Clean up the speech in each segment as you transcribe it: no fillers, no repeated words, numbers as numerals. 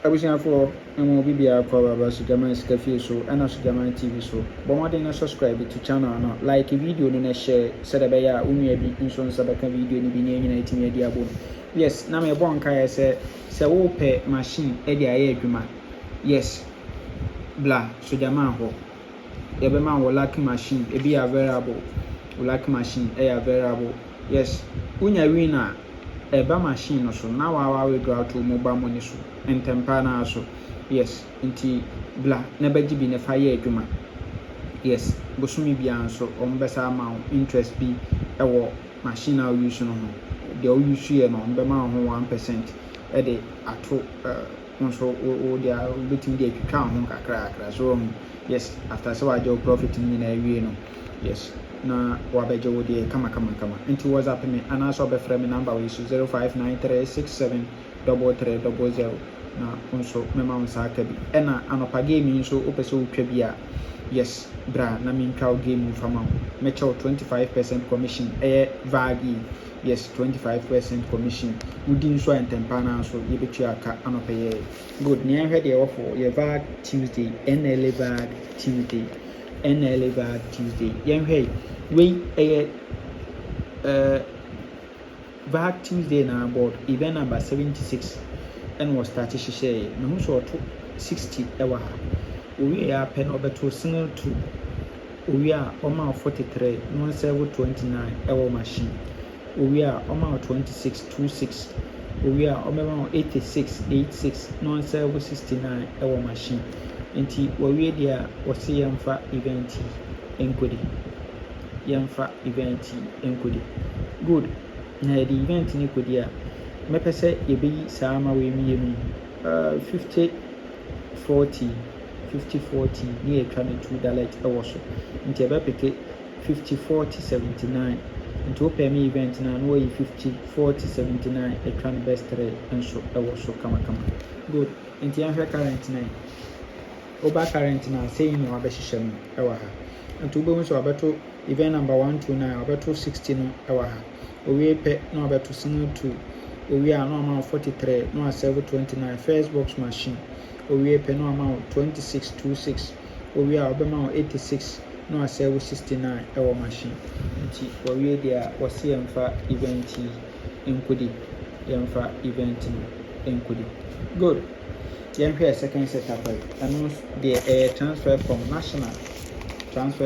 Abusia for Bibia Kora Sugaman Cafe so and Sugaman TV so. But more than subscribe to channel now. Like a video no share said a bear maybe insurance sabaka video ni be near 19 media bone. Yes, na me bon kai say wope machine e dey aye adwuma. Yes. Bla Sugaman ho. Ebema wo lack machine e be available. Lack machine e available. Yes. Unya wina eba machine no so na wa withdraw to mobile money so entempa na so. Yes, nti bla na baji bi ne fa ye adwuma. Yes, bosumi bia nso ombesa ma interest bi ewo machine a use no ho. De o use ye no ombema ho 1% e de ato nso o dia betim de atwitwa ho kakra so. Yes, after so ajo profit ni na ewie no. Yes. Na wabeje wo de kama nti WhatsApp me ana so be frame number we 0593673300 na onso mema unsa aka bi ena anopa game nso opese wotwa bi a yes bra na min kaw game fama me chaw 25% commission vag yes 25% commission wudi nso entempa na so ye betu aka anopa ye good ni ahwe de wo for ye Vag Tuesday Nla Vag Tuesday Nla Vag Tuesday yenhwe we Vag Tuesday na board event number 76 and was started share me hu so to 60 ewa ha owi ya pen obeto single 2 owi a oma 43 no serve 29 ewa machine owi a oma 26 26 owi a oma 86 86 no serve 69 ewa machine nti owi dia wose yamfa event enkodi good na the event ni kodi a mepese yebeyi sama we miyemi 50 40 ni etwa ne $2 ewo so nti ebe peke 50 40 79 nti o pay me event na no 50 40 79 etwa ne best 3 enso ewo so kama good nti ahwe current na oba current na say ni wa be hihye no ewo ha nti ube so abeto event number 129 abeto 60 no ewo ha owie pe no abeto single 2 owie a no amount 43 no serve 29 first box machine owie pe no amount 2626 owie a obema 86 no serve 69 ewo machine nti owie dia wose yemfa event enkodi good yenhwe second setup and the transfer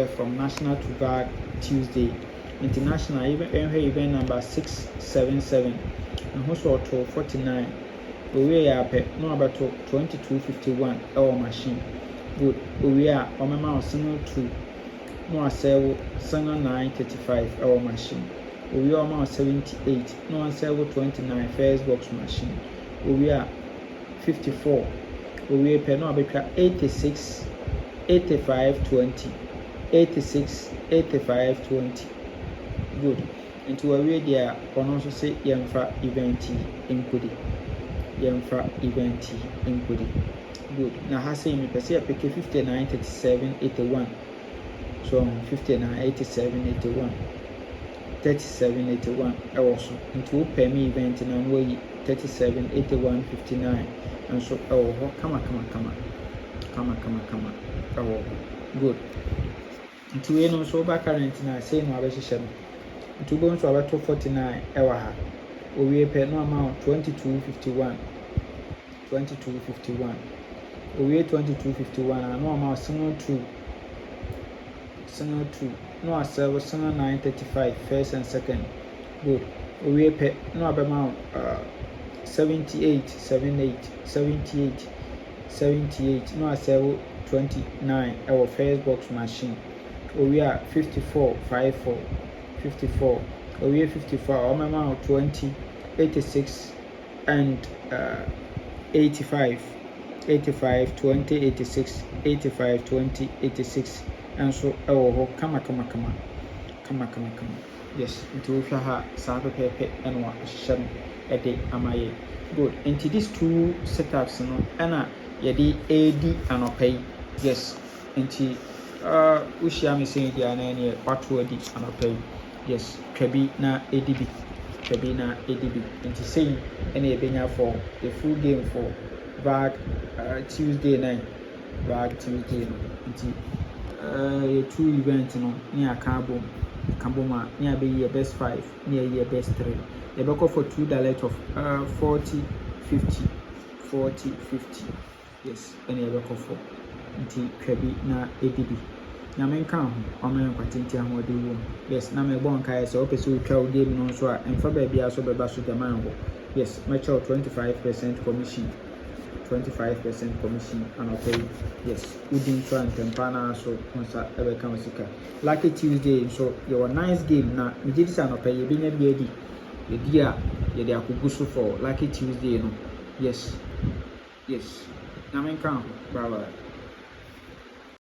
from national to Vag Tuesday international event number 677 and who saw to 49 we are pe no about 2251 our machine good we are on my single 2 no sell single 935 our machine we are on 78 no sell 29 first box machine we are 54 we pe no about 86 85 20 86 85 20 good into a radio on also say yamfa event enkodi good na ha say me pese pick 59 37 81 so 59 87 81 37 81 also into pay me event na no 37 81 59 and so kama good into we no so back current na say no abehye no into go so abeto 49 ewa ha owie pe no amount 2251 owie 2251 no amount single 2 no serve single 935 first and second good owie pe no amount 78 no serve 29 our first box machine we are 54 we are 54 our amount 20 86 and 85 20 86 85 20 86 and so kama yes into we ha sa pepe and wa hye ede amaye good into these two setups no ana yedi AD anopai yes into ushia me say dia na ne kwato adi anopai yes twabi na ADB into saying any ebenya for the full game for Vag Tuesday night. Vag Tuesday no. Nti two events no near Kamboma near be best 5 near your best 3. You go for $2 of 40 50 40 50. Yes, and you go for nti kwabi na edibi. Na menka ho omen kwatinti ahode wo. Yes, na me bon kai se opese utwa game no so a emfa ba bia so beba so jaman ho. Yes, match 25% commission. 25% commission and okay. Yes, within trying tempana so onsa ebe kan sika. Lucky Tuesday so your nice game na me did say no pay ye benya bi edi. Ye dia ye dey akuguso for Lucky Tuesday no. Yes. Yes. Na menka ho. Bye bye.